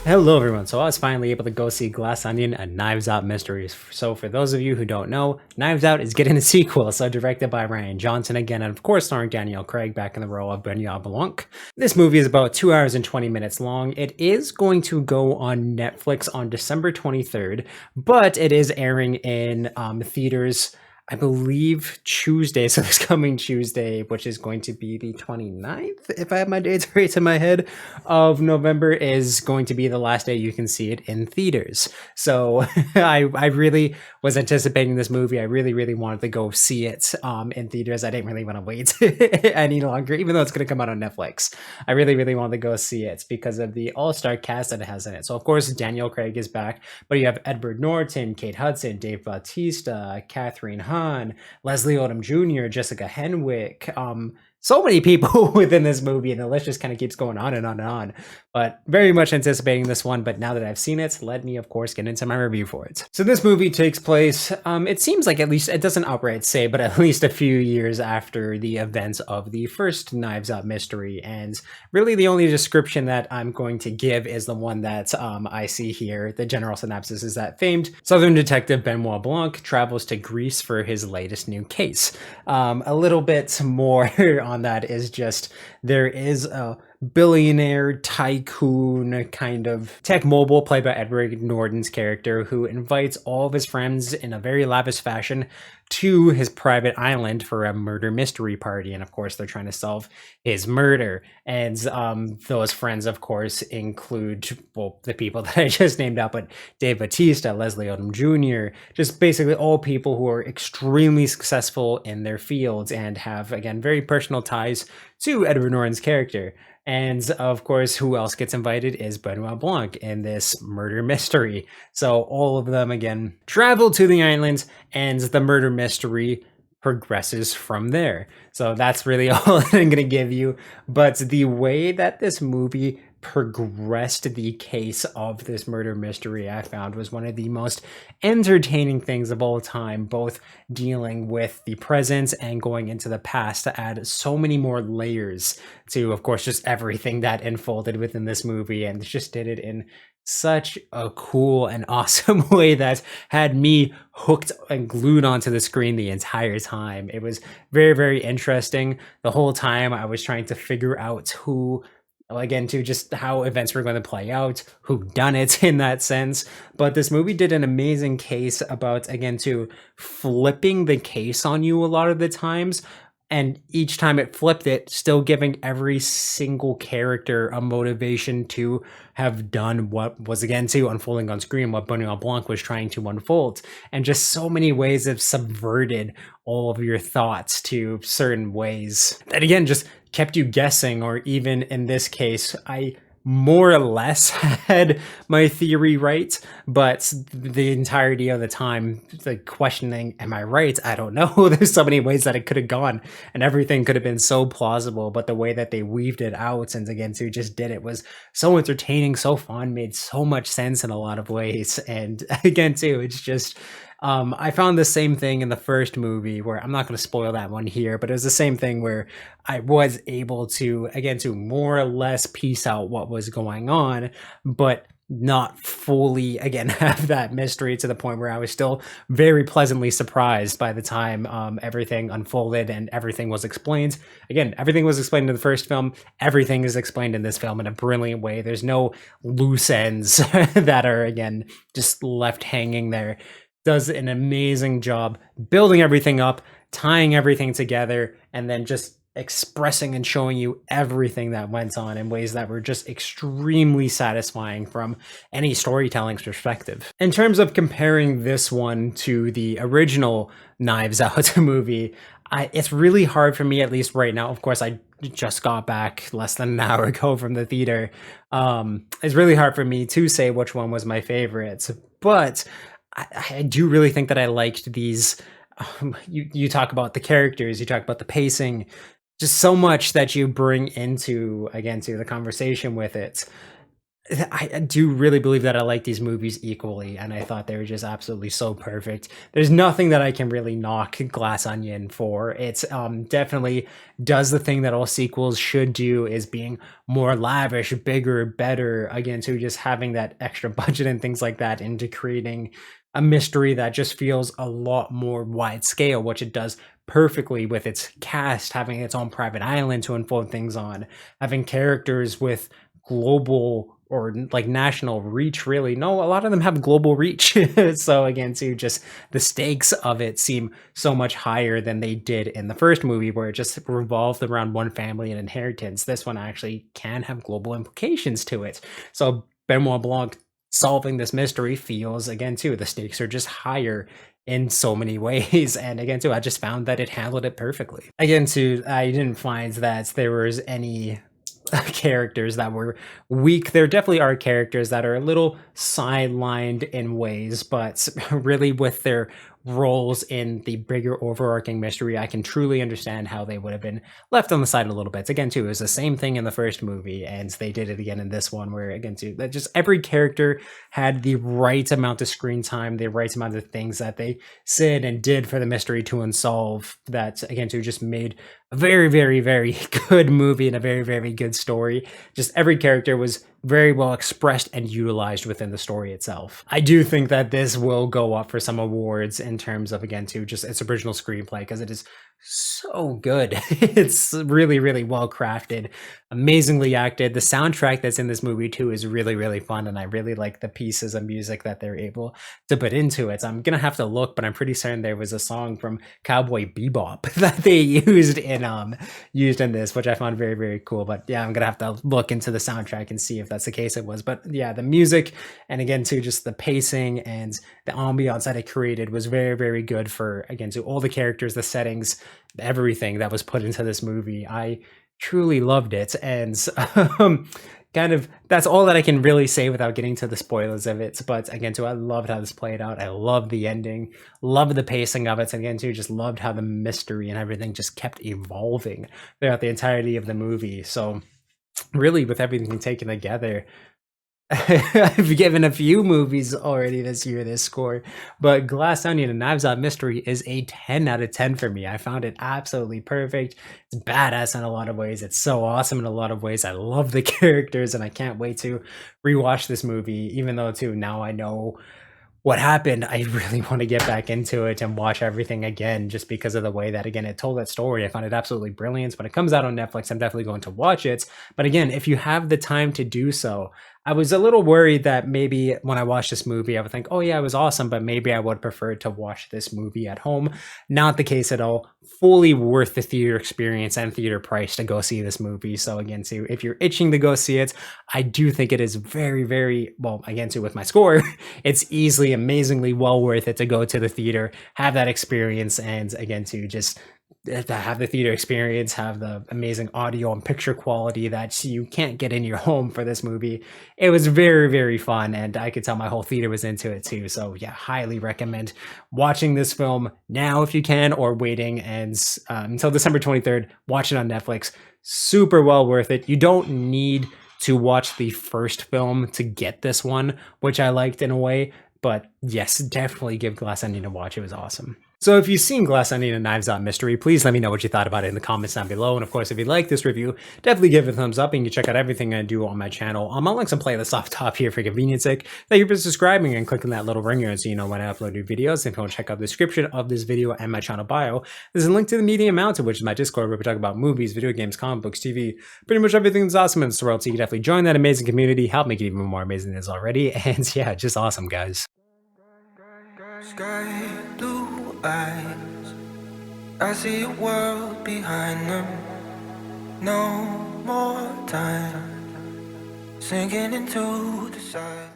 Hello everyone, so I was finally able to go see Glass Onion and Knives Out Mysteries. So for those of you who don't know, Knives Out is getting a sequel, so directed by Rian Johnson again, and of course starring Daniel Craig back in the role of Benoit Blanc. This movie is about 2 hours and 20 minutes long. It is going to go on Netflix on December 23rd, but it is airing in theaters I believe Tuesday, so this coming Tuesday, which is going to be the 29th, if I have my dates right in my head, of November, is going to be the last day you can see it in theaters. So I really was anticipating this movie. I really wanted to go see it in theaters. I didn't really want to wait any longer, even though it's going to come out on Netflix. I really wanted to go see it because of the all-star cast that it has in it. So of course, Daniel Craig is back, but you have Edward Norton, Kate Hudson, Dave Bautista, Catherine Hahn, Leslie Odom Jr., Jessica Henwick, so many people within this movie, and the list just kind of keeps going on and on and on. But very much anticipating this one, but now that I've seen it, let me, of course, get into my review for it. So this movie takes place, it seems like, at least, it doesn't outright say, but at least a few years after the events of the first Knives Out mystery, and really the only description that I'm going to give is the one that I see here. The general synopsis is that famed Southern detective Benoit Blanc travels to Greece for his latest new case. A little bit more on that is just there is a billionaire tycoon kind of tech mobile played by Edward Norton's character who invites all of his friends in a very lavish fashion to his private island for a murder mystery party, and of course they're trying to solve his murder. And those friends of course include, well, the people that I just named out, but Dave Bautista, Leslie Odom Jr., just basically all people who are extremely successful in their fields and have, again, very personal ties to Edward Norton's character. And of course, who else gets invited is Benoit Blanc in this murder mystery. So all of them, again, travel to the island, and the murder mystery progresses from there. So that's really all I'm going to give you. But the way that this movie progressed the case of this murder mystery, I found, was one of the most entertaining things of all time, both dealing with the present and going into the past to add so many more layers to, of course, just everything that unfolded within this movie, and just did it in such a cool and awesome way that had me hooked and glued onto the screen the entire time. It was very interesting. The whole time I was trying to figure out who, again, to just how events were going to play out, who done it in that sense. But this movie did an amazing case about, again, to flipping the case on you a lot of the times, and each time it flipped it, still giving every single character a motivation to have done what was, again, to unfolding on screen, what Benoit Blanc was trying to unfold. And just so many ways have subverted all of your thoughts to certain ways that, again, just kept you guessing. Or even in this case, I more or less had my theory right, but the entirety of the time, like, questioning, am I right? I don't know. There's so many ways that it could have gone, and everything could have been so plausible, but the way that they weaved it out, and again, so just did it, was so entertaining, so fun, made so much sense in a lot of ways. And again, too, it's just, I found the same thing in the first movie, where I'm not going to spoil that one here, but it was the same thing where I was able to, again, to more or less piece out what was going on, but not fully, again, have that mystery to the point where I was still very pleasantly surprised by the time everything unfolded and everything was explained. Again, everything was explained in the first film. Everything is explained in this film in a brilliant way. There's no loose ends that are, again, just left hanging there. Does an amazing job building everything up, tying everything together, and then just expressing and showing you everything that went on in ways that were just extremely satisfying from any storytelling perspective. In terms of comparing this one to the original Knives Out movie, it's really hard for me, at least right now. Of course, I just got back less than an hour ago from the theater. It's really hard for me to say which one was my favorite, but I do really think that I liked these. You talk about the characters, you talk about the pacing, just so much that you bring into, again, to the conversation with it. I do really believe that I like these movies equally, and I thought they were just absolutely so perfect. There's nothing that I can really knock Glass Onion for. It's definitely does the thing that all sequels should do, is being more lavish, bigger, better. Again, to just having that extra budget and things like that into creating a mystery that just feels a lot more wide scale, which it does perfectly with its cast having its own private island to unfold things on, having characters with global or like national reach. Really, no, a lot of them have global reach. So again, to just the stakes of it seem so much higher than they did in the first movie, where it just revolved around one family and inheritance. This one actually can have global implications to it. So Benoit Blanc solving this mystery feels, again, too, the stakes are just higher in so many ways. And again, too, I just found that it handled it perfectly. Again, too, I didn't find that there was any characters that were weak. There definitely are characters that are a little sidelined in ways, but really with their roles in the bigger overarching mystery, I can truly understand how they would have been left on the side a little bit. Again, too, it was the same thing in the first movie, and they did it again in this one, where again, too, that just every character had the right amount of screen time, the right amount of things that they said and did for the mystery to unsolve. That again, too, just made a very, very, very good movie and a very, very good story. Just every character was very well expressed and utilized within the story itself. I do think that this will go up for some awards in terms of, again, to just its original screenplay, because it is so good. It's really, really well crafted, amazingly acted. The soundtrack that's in this movie too is really, really fun, and I really like the pieces of music that they're able to put into it. I'm gonna have to look, but I'm pretty certain there was a song from Cowboy Bebop that they used in this, which I found very, very cool. But yeah, I'm gonna have to look into the soundtrack and see if that's the case it was. But yeah, the music, and again too, just the pacing and the ambiance that it created was very, very good for, again, to all the characters, the settings, everything that was put into this movie. I truly loved it, and kind of that's all that I can really say without getting to the spoilers of it. But again, too, I loved how this played out. I loved the ending, loved the pacing of it, and again, too, just loved how the mystery and everything just kept evolving throughout the entirety of the movie. So really, with everything taken together, I've given a few movies already this year this score, but Glass Onion and Knives Out Mystery is a 10 out of 10 for me. I found it absolutely perfect. It's badass in a lot of ways. It's so awesome in a lot of ways. I love the characters, and I can't wait to rewatch this movie, even though, too, now I know what happened. I really want to get back into it and watch everything again, just because of the way that, again, it told that story. I found it absolutely brilliant. When it comes out on Netflix, I'm definitely going to watch it. But again, if you have the time to do so, I was a little worried that maybe when I watched this movie, I would think, oh yeah, it was awesome, but maybe I would prefer to watch this movie at home. Not the case at all. Fully worth the theater experience and theater price to go see this movie. So again, too, if you're itching to go see it, I do think it is very, very, well, again, too, with my score, it's easily, amazingly well worth it to go to the theater, have that experience, and again, to just to have the theater experience, have the amazing audio and picture quality that you can't get in your home for this movie. It was very, very fun, and I could tell my whole theater was into it too. So yeah, highly recommend watching this film now if you can, or waiting and until December 23rd. Watch it on Netflix. Super well worth it. You don't need to watch the first film to get this one, which I liked in a way. But yes, definitely give Glass Onion a watch. It was awesome. So if you've seen Glass Onion and Knives Out Mystery, please let me know what you thought about it in the comments down below. And of course, if you like this review, definitely give it a thumbs up, and you can check out everything I do on my channel. I'll link some playlists off top here for convenience sake. Thank you for subscribing and clicking that little ringer so you know when I upload new videos. If you want to check out the description of this video and my channel bio, there's a link to the Medium Mountain, which is my Discord, where we talk about movies, video games, comic books, TV, pretty much everything that's awesome in this world. So you can definitely join that amazing community, help make it even more amazing than it is already. And yeah, just awesome, guys. Sky blue eyes, I see a world behind them. No more time sinking into the side.